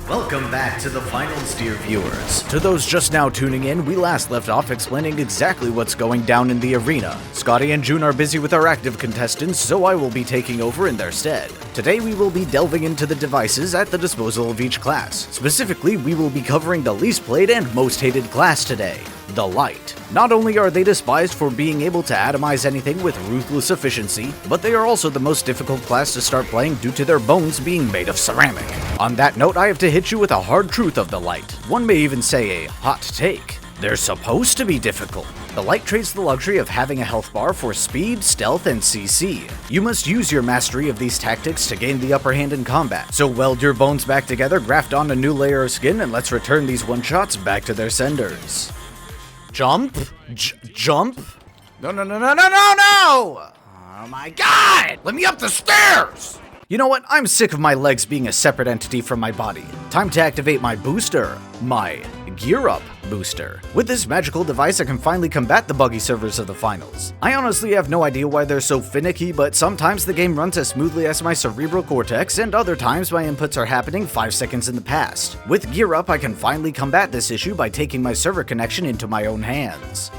Welcome back to the finals, dear viewers. To those just now tuning in, we last left off explaining exactly what's going down in the arena. Scotty and June are busy with our active contestants, so I will be taking over in their stead. Today we will be delving into the devices at the disposal of each class. Specifically, we will be covering the least played and most hated class today, the Light. Not only are they despised for being able to atomize anything with ruthless efficiency, but they are also the most difficult class to start playing due to their bones being made of ceramic. On that note, I have to hit you with a hard truth of the Light. One may even say a hot take. They're supposed to be difficult. The Light trades the luxury of having a health bar for speed, stealth, and CC. You must use your mastery of these tactics to gain the upper hand in combat. So weld your bones back together, graft on a new layer of skin, and let's return these one-shots back to their senders. Jump? Jump? No! Oh my god! Let me up the stairs! You know what? I'm sick of my legs being a separate entity from my body. Time to activate my booster. My GearUP Booster. With this magical device, I can finally combat the buggy servers of the finals. I honestly have no idea why they're so finicky, but sometimes the game runs as smoothly as my cerebral cortex, and other times my inputs are happening 5 seconds in the past. With GearUP, I can finally combat this issue by taking my server connection into my own hands.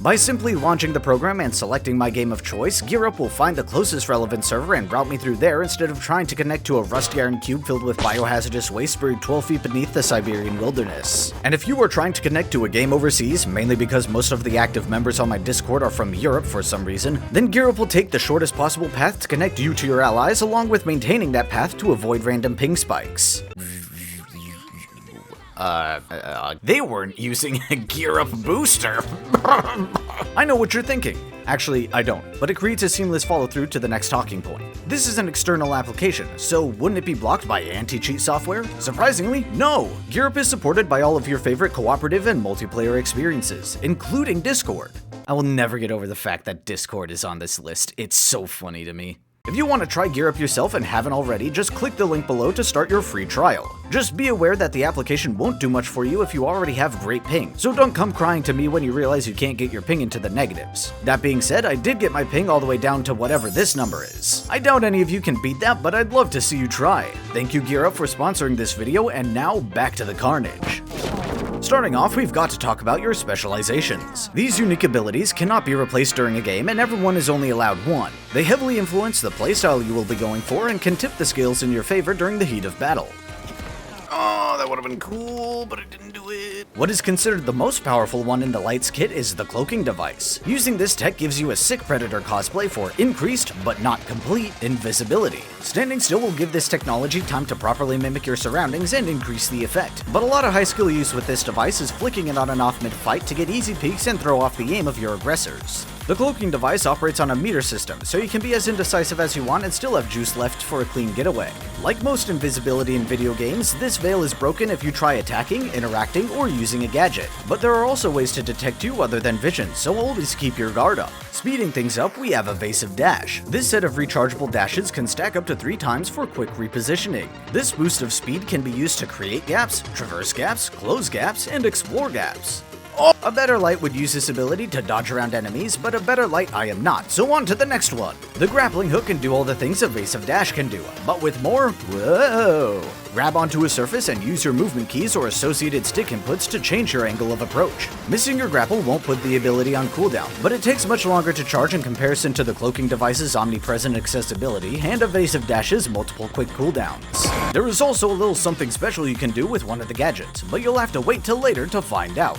By simply launching the program and selecting my game of choice, GearUP will find the closest relevant server and route me through there instead of trying to connect to a rusty iron cube filled with biohazardous waste buried 12 feet beneath the Siberian wilderness. And if you are trying to connect to a game overseas, mainly because most of the active members on my Discord are from Europe for some reason, then GearUP will take the shortest possible path to connect you to your allies, along with maintaining that path to avoid random ping spikes. They weren't using a GearUP Booster. I know what you're thinking. Actually, I don't, but it creates a seamless follow-through to the next talking point. This is an external application, so wouldn't it be blocked by anti-cheat software? Surprisingly, no! GearUP is supported by all of your favorite cooperative and multiplayer experiences, including Discord. I will never get over the fact that Discord is on this list. It's so funny to me. If you want to try GearUP yourself and haven't already, just click the link below to start your free trial. Just be aware that the application won't do much for you if you already have great ping, so don't come crying to me when you realize you can't get your ping into the negatives. That being said, I did get my ping all the way down to whatever this number is. I doubt any of you can beat that, but I'd love to see you try. Thank you GearUP for sponsoring this video, and now back to the carnage. Starting off, we've got to talk about your specializations. These unique abilities cannot be replaced during a game, and everyone is only allowed one. They heavily influence the playstyle you will be going for and can tip the skills in your favor during the heat of battle. Oh, that would have been cool, but it didn't do it. What is considered the most powerful one in the Light's kit is the cloaking device. Using this tech gives you a sick Predator cosplay for increased, but not complete, invisibility. Standing still will give this technology time to properly mimic your surroundings and increase the effect. But a lot of high skill use with this device is flicking it on and off mid-fight to get easy peeks and throw off the aim of your aggressors. The cloaking device operates on a meter system, so you can be as indecisive as you want and still have juice left for a clean getaway. Like most invisibility in video games, this veil is broken if you try attacking, interacting, or using a gadget. But there are also ways to detect you other than vision, so always keep your guard up. Speeding things up, we have Evasive Dash. This set of rechargeable dashes can stack up to 3 times for quick repositioning. This boost of speed can be used to create gaps, traverse gaps, close gaps, and explore gaps. A better Light would use this ability to dodge around enemies, but a better Light I am not, so on to the next one. The grappling hook can do all the things Evasive Dash can do, but with more, whoa! Grab onto a surface and use your movement keys or associated stick inputs to change your angle of approach. Missing your grapple won't put the ability on cooldown, but it takes much longer to charge in comparison to the cloaking device's omnipresent accessibility and Evasive Dash's multiple quick cooldowns. There is also a little something special you can do with one of the gadgets, but you'll have to wait till later to find out.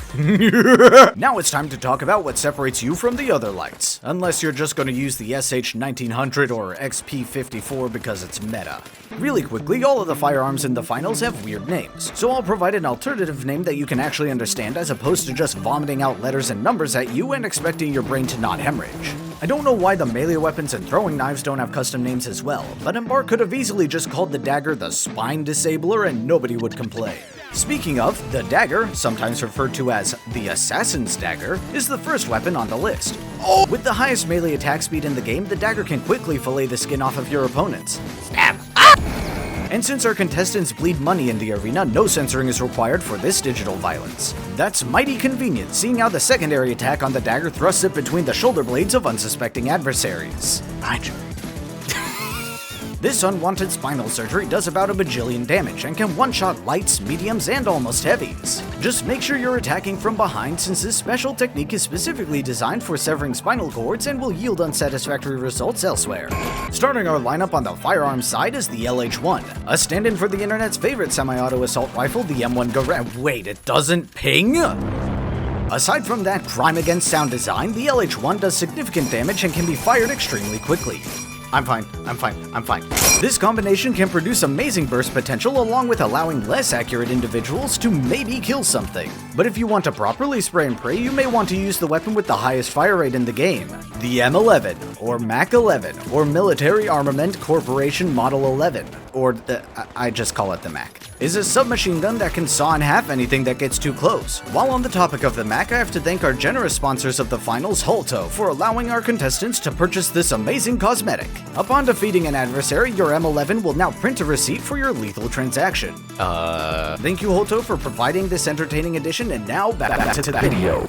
Now it's time to talk about what separates you from the other Lights, unless you're just going to use the SH1900 or XP54 because it's meta. Really quickly, all of the firearms in the finals have weird names, so I'll provide an alternative name that you can actually understand as opposed to just vomiting out letters and numbers at you and expecting your brain to not hemorrhage. I don't know why the melee weapons and throwing knives don't have custom names as well, but Embark could have easily just called the dagger the Spine Disabler and nobody would complain. Speaking of, the dagger, sometimes referred to as the Assassin's Dagger, is the first weapon on the list. With the highest melee attack speed in the game, the dagger can quickly fillet the skin off of your opponents. Stab! And since our contestants bleed money in the arena, no censoring is required for this digital violence. That's mighty convenient, seeing how the secondary attack on the dagger thrusts it between the shoulder blades of unsuspecting adversaries. Mind you. This unwanted spinal surgery does about a bajillion damage and can one-shot lights, mediums, and almost heavies. Just make sure you're attacking from behind, since this special technique is specifically designed for severing spinal cords and will yield unsatisfactory results elsewhere. Starting our lineup on the firearms side is the LH1, a stand-in for the internet's favorite semi-auto assault rifle, the M1 Garand. Wait, it doesn't ping? Aside from that crime against sound design, the LH1 does significant damage and can be fired extremely quickly. I'm fine. This combination can produce amazing burst potential along with allowing less accurate individuals to maybe kill something. But if you want to properly spray and pray, you may want to use the weapon with the highest fire rate in the game. The M11, or Mac 11, or Military Armament Corporation Model 11, or I just call it the Mac, is a submachine gun that can saw in half anything that gets too close. While on the topic of the Mac, I have to thank our generous sponsors of the finals, Holto, for allowing our contestants to purchase this amazing cosmetic. Upon defeating an adversary, your M11 will now print a receipt for your lethal transaction. Thank you, Holto, for providing this entertaining edition, and now back to the video.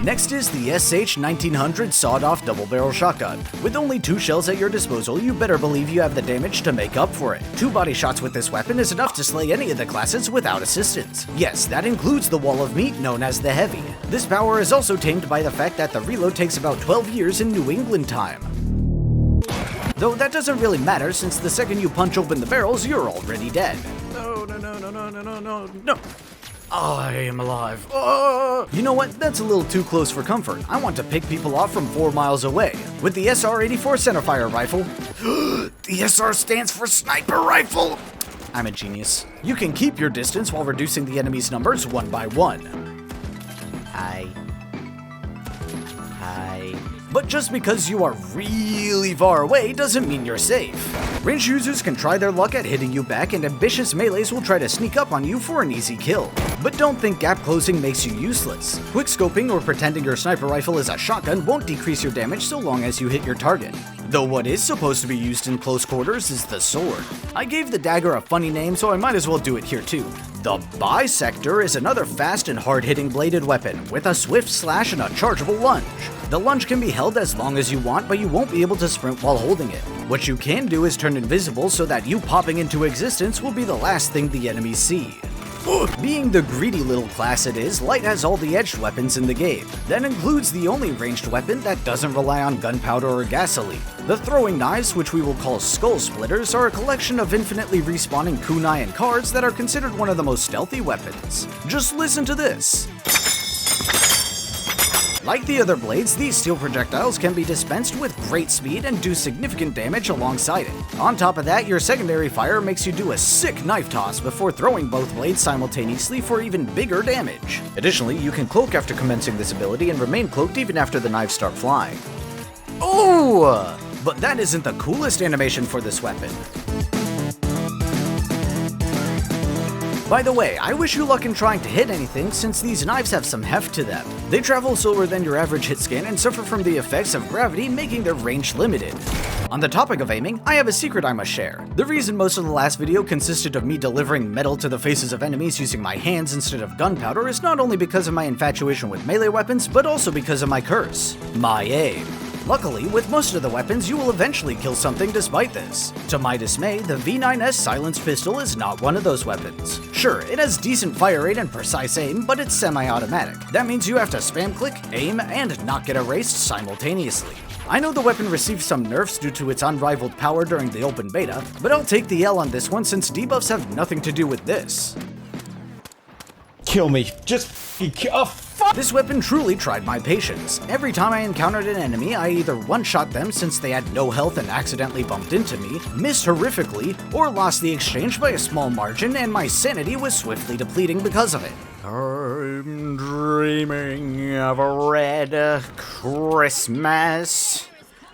Next is the SH-1900 sawed-off double-barrel shotgun. With only 2 shells at your disposal, you better believe you have the damage to make up for it. 2 body shots with this weapon is enough to slay any of the classes without assistance. Yes, that includes the wall of meat known as the Heavy. This power is also tamed by the fact that the reload takes about 12 years in New England time. Though that doesn't really matter, since the second you punch open the barrels, you're already dead. No. I am alive. You know what? That's a little too close for comfort. I want to pick people off from 4 miles away. With the SR-84 centerfire rifle, the SR stands for sniper rifle. I'm a genius. You can keep your distance while reducing the enemy's numbers one by one. Hi. But just because you are really far away doesn't mean you're safe. Range users can try their luck at hitting you back, and ambitious melees will try to sneak up on you for an easy kill. But don't think gap closing makes you useless. Quick scoping or pretending your sniper rifle is a shotgun won't decrease your damage so long as you hit your target. Though what is supposed to be used in close quarters is the sword. I gave the dagger a funny name, so I might as well do it here too. The Bisector is another fast and hard-hitting bladed weapon with a swift slash and a chargeable lunge. The lunge can be held as long as you want, but you won't be able to sprint while holding it. What you can do is turn invisible so that you popping into existence will be the last thing the enemies see. Being the greedy little class it is, Light has all the edged weapons in the game. That includes the only ranged weapon that doesn't rely on gunpowder or gasoline. The throwing knives, which we will call skull splitters, are a collection of infinitely respawning kunai and cards that are considered one of the most stealthy weapons. Just listen to this. Like the other blades, these steel projectiles can be dispensed with great speed and do significant damage alongside it. On top of that, your secondary fire makes you do a sick knife toss before throwing both blades simultaneously for even bigger damage. Additionally, you can cloak after commencing this ability and remain cloaked even after the knives start flying. Oh! But that isn't the coolest animation for this weapon. By the way, I wish you luck in trying to hit anything, since these knives have some heft to them. They travel slower than your average hit scan and suffer from the effects of gravity, making their range limited. On the topic of aiming, I have a secret I must share. The reason most of the last video consisted of me delivering metal to the faces of enemies using my hands instead of gunpowder is not only because of my infatuation with melee weapons, but also because of my curse, my aim. Luckily, with most of the weapons, you will eventually kill something despite this. To my dismay, the V9S silenced pistol is not one of those weapons. Sure, it has decent fire rate and precise aim, but it's semi-automatic. That means you have to spam click, aim, and not get erased simultaneously. I know the weapon received some nerfs due to its unrivaled power during the open beta, but I'll take the L on this one since debuffs have nothing to do with this. Kill me. Just kill. This weapon truly tried my patience. Every time I encountered an enemy, I either one-shot them since they had no health and accidentally bumped into me, missed horrifically, or lost the exchange by a small margin, and my sanity was swiftly depleting because of it. I'm dreaming of a red Christmas,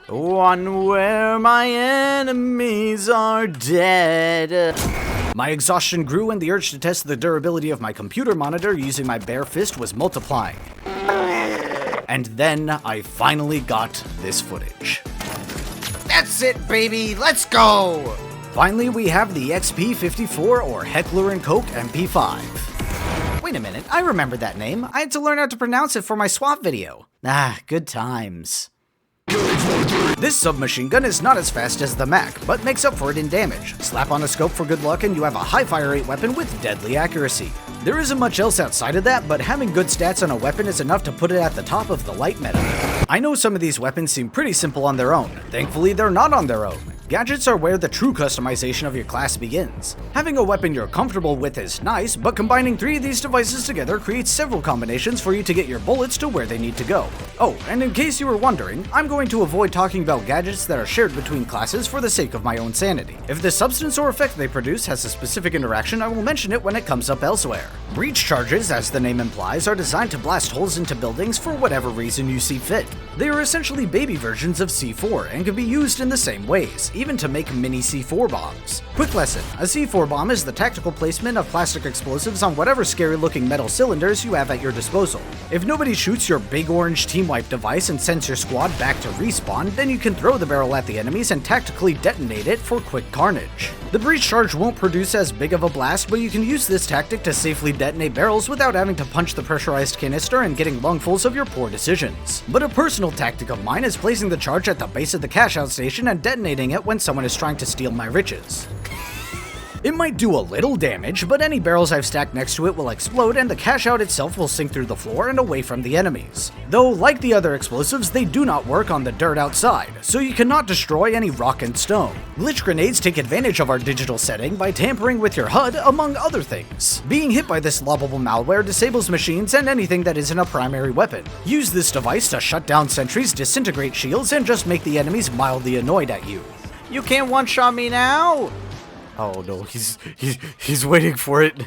one where my enemies are dead. My exhaustion grew and the urge to test the durability of my computer monitor using my bare fist was multiplying. And then I finally got this footage. That's it, baby, let's go! Finally, we have the XP54 or Heckler & Koch MP5. Wait a minute, I remember that name. I had to learn how to pronounce it for my swap video. Ah, good times. This submachine gun is not as fast as the Mac, but makes up for it in damage. Slap on a scope for good luck and you have a high fire rate weapon with deadly accuracy. There isn't much else outside of that, but having good stats on a weapon is enough to put it at the top of the light meta. I know some of these weapons seem pretty simple on their own. Thankfully, they're not on their own. Gadgets are where the true customization of your class begins. Having a weapon you're comfortable with is nice, but combining 3 of these devices together creates several combinations for you to get your bullets to where they need to go. Oh, and in case you were wondering, I'm going to avoid talking about gadgets that are shared between classes for the sake of my own sanity. If the substance or effect they produce has a specific interaction, I will mention it when it comes up elsewhere. Breach charges, as the name implies, are designed to blast holes into buildings for whatever reason you see fit. They are essentially baby versions of C4 and can be used in the same ways, even to make mini C4 bombs. Quick lesson, a C4 bomb is the tactical placement of plastic explosives on whatever scary looking metal cylinders you have at your disposal. If nobody shoots your big orange team wipe device and sends your squad back to respawn, then you can throw the barrel at the enemies and tactically detonate it for quick carnage. The breach charge won't produce as big of a blast, but you can use this tactic to safely detonate barrels without having to punch the pressurized canister and getting lungfuls of your poor decisions. But a personal tactic of mine is placing the charge at the base of the cash out station and detonating it when someone is trying to steal my riches. It might do a little damage, but any barrels I've stacked next to it will explode and the cash out itself will sink through the floor and away from the enemies. Though, like the other explosives, they do not work on the dirt outside, so you cannot destroy any rock and stone. Glitch grenades take advantage of our digital setting by tampering with your HUD, among other things. Being hit by this lobbable malware disables machines and anything that isn't a primary weapon. Use this device to shut down sentries, disintegrate shields, and just make the enemies mildly annoyed at you. You can't one-shot me now! Oh no, he's waiting for it.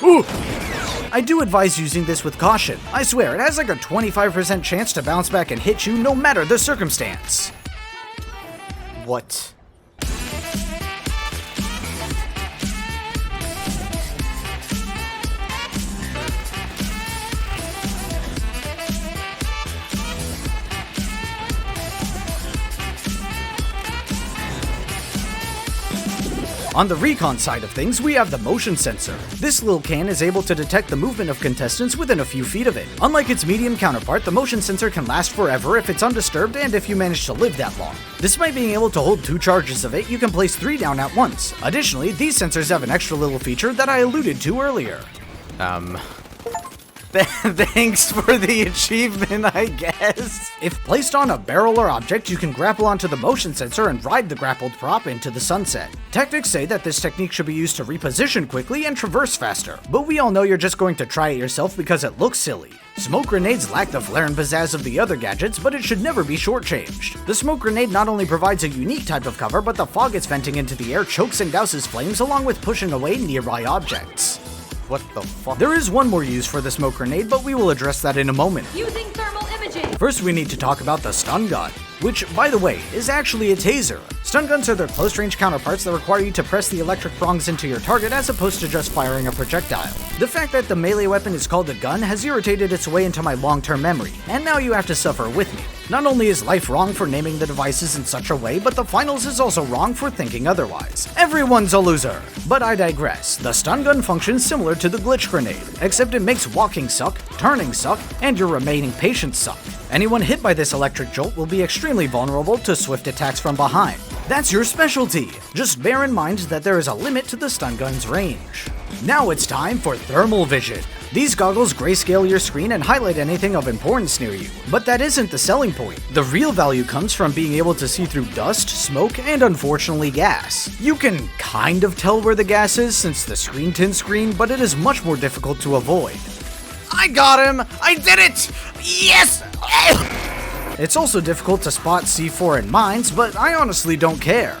Ooh. I do advise using this with caution. I swear, it has like a 25% chance to bounce back and hit you no matter the circumstance. What? On the recon side of things, we have the motion sensor. This little can is able to detect the movement of contestants within a few feet of it. Unlike its medium counterpart, the motion sensor can last forever if it's undisturbed and if you manage to live that long. Despite being able to hold 2 charges of it, you can place 3 down at once. Additionally, these sensors have an extra little feature that I alluded to earlier. Thanks for the achievement, I guess. If placed on a barrel or object, you can grapple onto the motion sensor and ride the grappled prop into the sunset. Tactics say that this technique should be used to reposition quickly and traverse faster, but we all know you're just going to try it yourself because it looks silly. Smoke grenades lack the flair and pizzazz of the other gadgets, but it should never be shortchanged. The smoke grenade not only provides a unique type of cover, but the fog it's venting into the air chokes and douses flames along with pushing away nearby objects. What the fuck? There is one more use for the smoke grenade, but we will address that in a moment. Using thermal imaging. First, we need to talk about the stun gun, which, by the way, is actually a taser. Stun guns are their close-range counterparts that require you to press the electric prongs into your target as opposed to just firing a projectile. The fact that the melee weapon is called a gun has irritated its way into my long-term memory, and now you have to suffer with me. Not only is life wrong for naming the devices in such a way, but the finals is also wrong for thinking otherwise. Everyone's a loser! But I digress. The stun gun functions similar to the glitch grenade, except it makes walking suck, turning suck, and your remaining patience suck. Anyone hit by this electric jolt will be extremely vulnerable to swift attacks from behind. That's your specialty! Just bear in mind that there is a limit to the stun gun's range. Now it's time for thermal vision. These goggles grayscale your screen and highlight anything of importance near you. But that isn't the selling point. The real value comes from being able to see through dust, smoke, and unfortunately gas. You can kind of tell where the gas is since the screen tints green, but it is much more difficult to avoid. I got him! I did it! Yes! It's also difficult to spot C4 in mines, but I honestly don't care.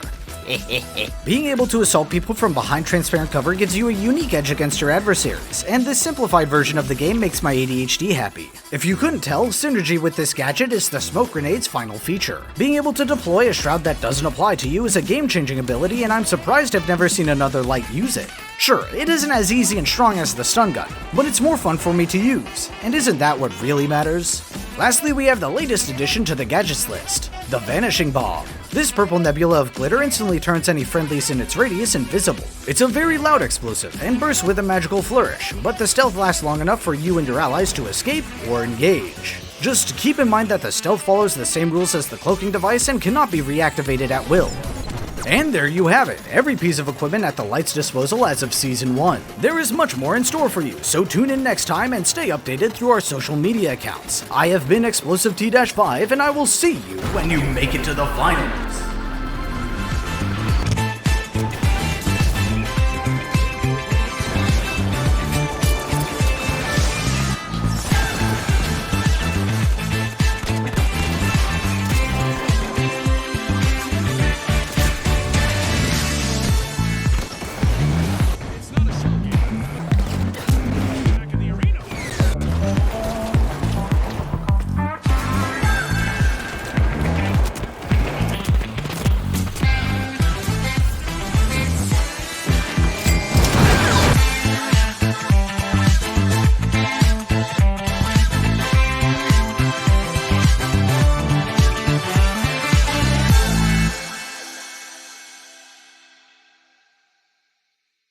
Being able to assault people from behind transparent cover gives you a unique edge against your adversaries, and this simplified version of the game makes my ADHD happy. If you couldn't tell, synergy with this gadget is the smoke grenade's final feature. Being able to deploy a shroud that doesn't apply to you is a game-changing ability, and I'm surprised I've never seen another light use it. Sure, it isn't as easy and strong as the stun gun, but it's more fun for me to use, and isn't that what really matters? Lastly, we have the latest addition to the gadgets list, the Vanishing Bomb. This purple nebula of glitter instantly turns any friendlies in its radius invisible. It's a very loud explosive and bursts with a magical flourish, but the stealth lasts long enough for you and your allies to escape or engage. Just keep in mind that the stealth follows the same rules as the cloaking device and cannot be reactivated at will. And there you have it, every piece of equipment at the Light's disposal as of Season 1. There is much more in store for you, so tune in next time and stay updated through our social media accounts. I have been Explosive T-5, and I will see you when you make it to the finals.